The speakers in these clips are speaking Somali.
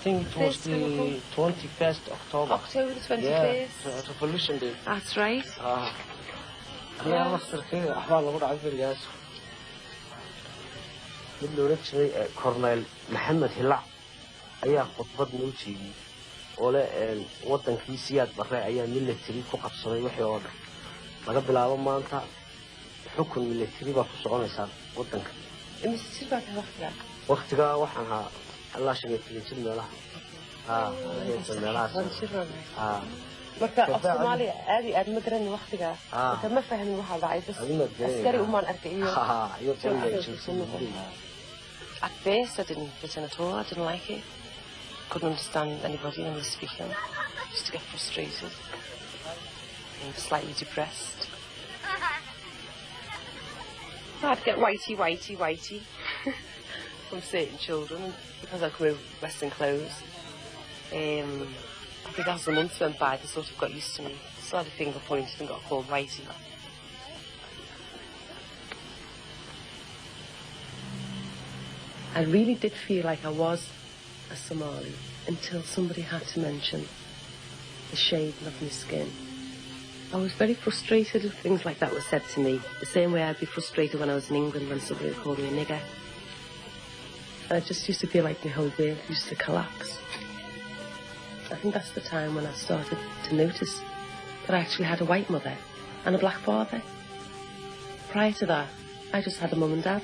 think it was the 21st October. October the 21st? Yeah, Revolution Day. That's right. أنا مصدركي أحوال لغة عبد الجاس. بدو رتشي كورنيل محمد هلع أيها خطبة نوتي ولا وطن كيسيات برا أيها ميلتري فقط صغير وحي واضح. لقبل هذا ما أنت حكم ميلتري بفصعون يسار وطن كي. مستر بعد وقتها. وقتها وحنا الله شيء يتجمع له. يتجمع له. marka Soomaali aadi aad ma garan waqtiga inta ma fahmin waxa dhacay bas askari uma arkayo at first I didn't fit in at all. I didn't like it. Couldn't understand anybody when they were speaking. Just to get frustrated and slightly depressed. I'd get whitey from certain children because I could wear Western clothes. I think as the months went by, they sort of got used to me. Still had a finger pointed and got called Whitey. I really did feel like I was a Somali until somebody had to mention the shade of my skin. I was very frustrated if things like that were said to me, the same way I'd be frustrated when I was in England when somebody would call me a nigger. And I just used to feel like my whole world used to collapse. I think that's the time when I started to notice that I actually had a white mother and a black father. Prior to that, I just had a mum and dad.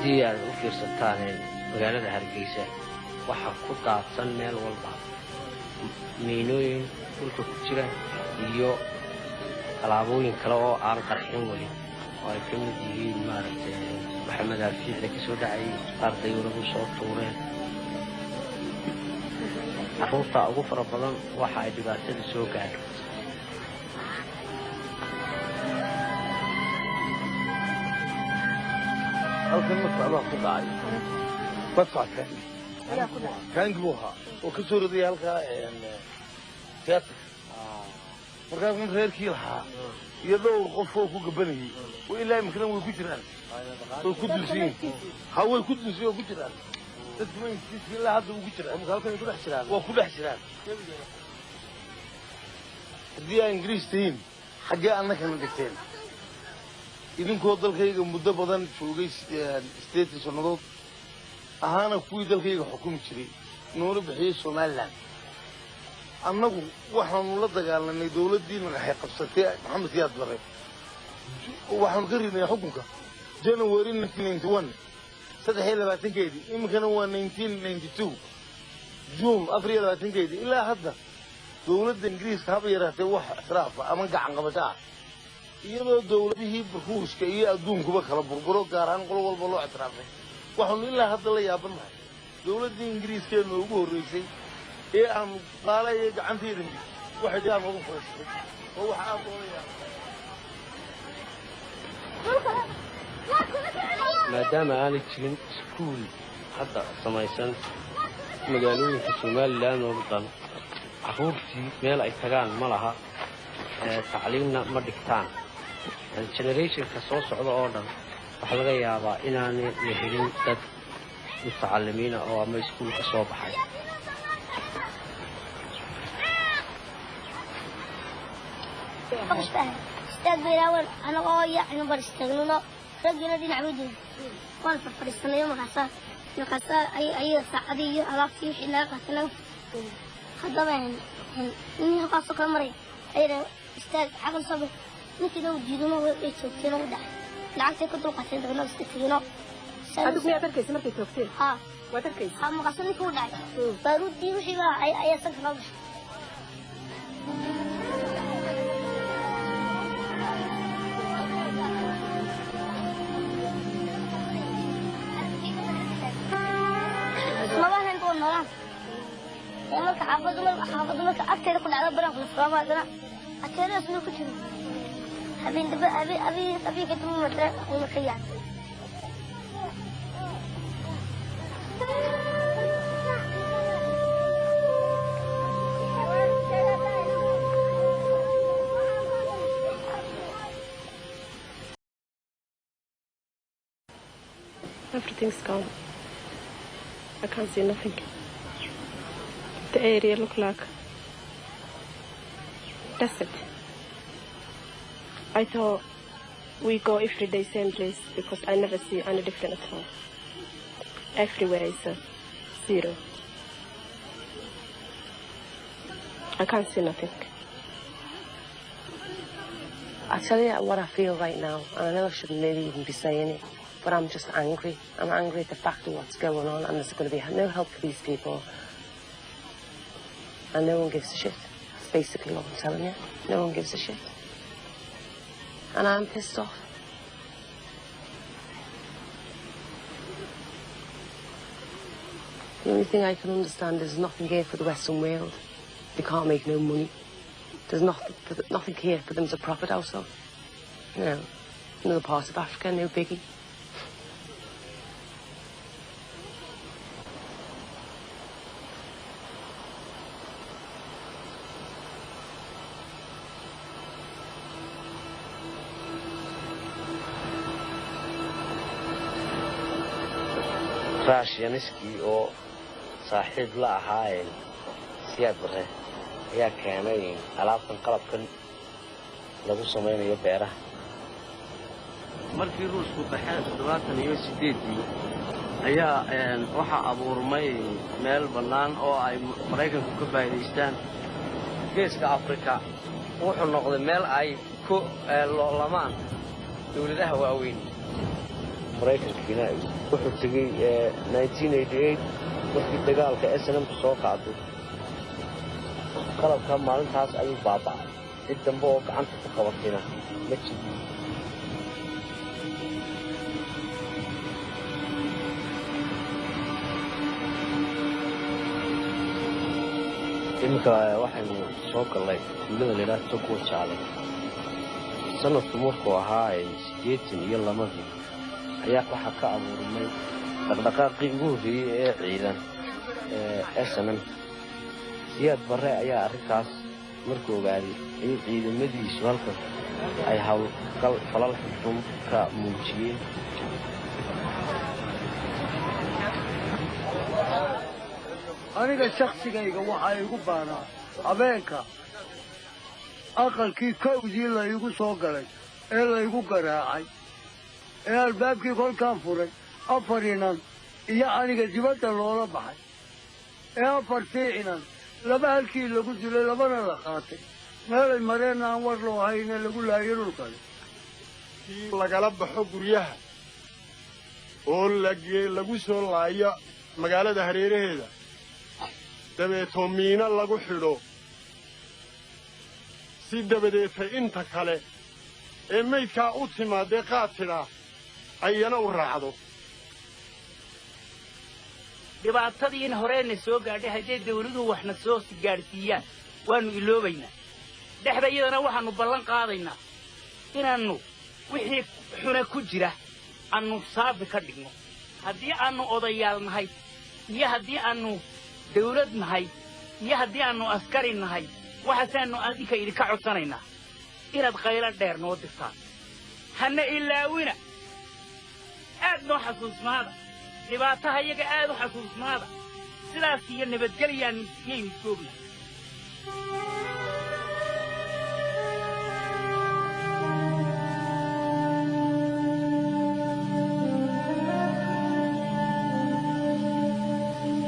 ديار وفي سلطانين magaalada Hargeysa waxa ku daadsan meel walba miinooyin dhulka ku jira iyo alaabooyin kale oo aan qarxin wali oo ay ka mid yihiin maaragtay maxamed alfiixda ka soo dhacay arday walagu soo tuureen carruurta ugu fara badan waxa ay dhibaatada soo gaadhay halkan mas'ala ku dhacay بدفع كان جبوها وكسر ذي هالكا تياتر مركب من غير كيلها يدور قفوه وقبله وإلا يمكنه ويكجران ويكدسين هو يكدسين ويكجران تسمين بسم الله هذا ويكجران ومقالكم يكون احترام وكل احترام دي إنجليز تين حاجة أنا كان دكتين إذن كودل كي مدة بدن شوقي ستيت سنوات أنا كوي دلكي حكومة شري نور بحيث سومالان أنا وحنا نلقى قال إن دولة دي من حق بستي محمد زياد بري وحنا قررنا حكمك جنوري 1991 صدق هلا بعدين كذي يمكن هو 1992 جون أبريل بعدين كذي إلا هذا دولة الإنجليز كابي يراه واحد إسراف أما قاعد قبضة يلو دولة هي بخوش كي أدوم كبر خلا بربرو قارن قلوا والبلو إسرافه وحنا إلا هذا اللي يابنا دولة الإنجليز كانوا يقولوا رئيسي إيه أم قال إيه عن ثيرني واحد يا مضمون فرس هو حاط ما دام أنا تجين سكول حتى سمايسن مجالين في الشمال لا نرضى عفورتي مال أي تجان ملها تعليمنا مدكتان الجنريشن كسوس على أوردن وحلقة يابا إناني يهرين دد متعلمين أو أما يسكون كسوب حي استقبل أنا قايا إنه برستغلنا رجعنا دي نعبده وأنا في فلسطين يوم مكسا أي سعدية على في حلا قتلوا خدامين إني قاصو كمري أيضا استاذ عقل صبر نكده وجدنا ويتوكلنا وده لعكس كنت قصيد غنا استكينا هذوك مية تركيز مركز توكتيل ها وتركيز مقصني كودا بارود دي وحي بقى أي سكر ما بقى نقول نوران يومك حافظ أكثر كل على برا في الفرامة هذا أكثر اسمه كتير أبي كتير متر ومخيان Everything's gone. I can't see nothing. The area look like desert. I thought we go every day same place because I never see any different at all. Everywhere is a zero. I can't see nothing. I tell you what I feel right now, and I know I shouldn't really even be saying it, but I'm just angry. I'm angry at the fact of what's going on, and there's going to be no help for these people. And no one gives a shit. That's basically what I'm telling you. No one gives a shit. And I'm pissed off. The only thing I can understand is there's nothing here for the Western world. They can't make no money. There's nothing here for them to profit out of. You know, another part of Africa, no biggie. raashiyaniskii oo saaxiib la ahaayeen siyaad bare ayaa keenay alaabtan qalabkan lagu samaynayo beeraha markii ruusku baxay 78 ayaa waxa abuurmay meel banaan oo ay Mareykanku ka faa'iideystaan geeska Afrika wuxuu noqday meel ay ku loolamaan dawladaha waaweyn Mareykankina wuxuu tagay 1988 markii dagaalka SNM soo qaaday qalabka maalintaas ayuu baaba'ay cid dambe oo gacanta ku qabatayna ma jirin imika waxaynu soo galnay tuulada la yiraahdo Toko Jaale sanadku markuu ahaa 82 ayaa waxa ka abuurmay dhaqdhaqaaqii ugu horreeyay ee ciidan SNM siyaad bare ayaa arrintaas markuu ogaaday in ciidamadiisu halkan ay hawlgal falal xukun ka muujiyeen aniga shakhsigayga waxa igu baanaa habeenka aqalkii kawdii la igu soo galay ee la igu garaacay ee albaabkii kolkaan furay 4 inan iyo aniga dibadda loola baxay ee 4 inan laba halkii lagu dilay labana la qaatay meelay mareen aan war loo hayna lagu laayay dhulkale lagala baxo guryaha oo lagu soo laayo magaalada hareeraheeda dabeetoo miina lagu xidho si dabadeetay inta kale ee maydkaa u timaadee qaatida ayana u raacdo dhibaatadiin horeyna soo gaadhay haddii dawladuhu waxna soo gaarsiiyaan waanu iloobaynaa dhexdayadana waxaanu ballan qaadaynaa inaannu wixii xuna ku jira aanu saafi ka dhigno haddii aanu odayaal nahay iyo haddii aanu dawlad nahay iyo haddii aanu askari nahay waxaasaannu adinka idinka codsanaynaa inaad qaylo dheer noo dirtaan hana ilaawina aad noo xasuusnaada dhibaataha iyaga aad u xasuusnaada sidaas iyo nabadgelyaan yaynu joogna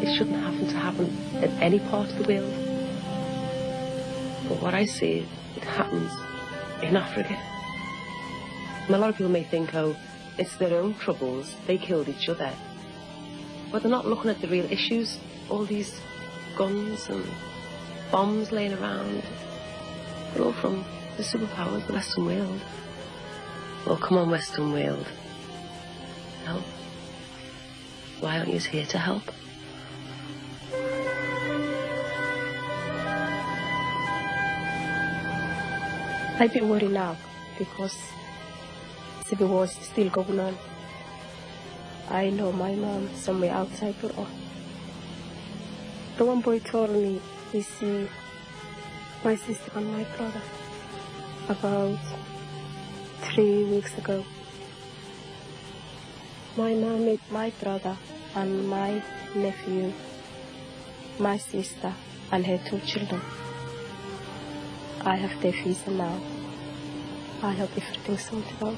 It shouldn't happen to happen in any part of the world. But what I see, it happens in Africa. And a lot of people may think, oh, it's their own troubles, they killed each other. But they're not looking at the real issues, all these guns and bombs laying around. They're all from the superpowers, the Western world. Well, come on, Western world. Help. Why aren't you here to help? I've been worried now because civil war is still going on. I know my mom somewhere outside Burma. The one boy told me he see my sister and my brother about 3 weeks ago. My mom, my brother, and my nephew, my sister, and her 2 children. I have their visa now. I hope everything's sorted out.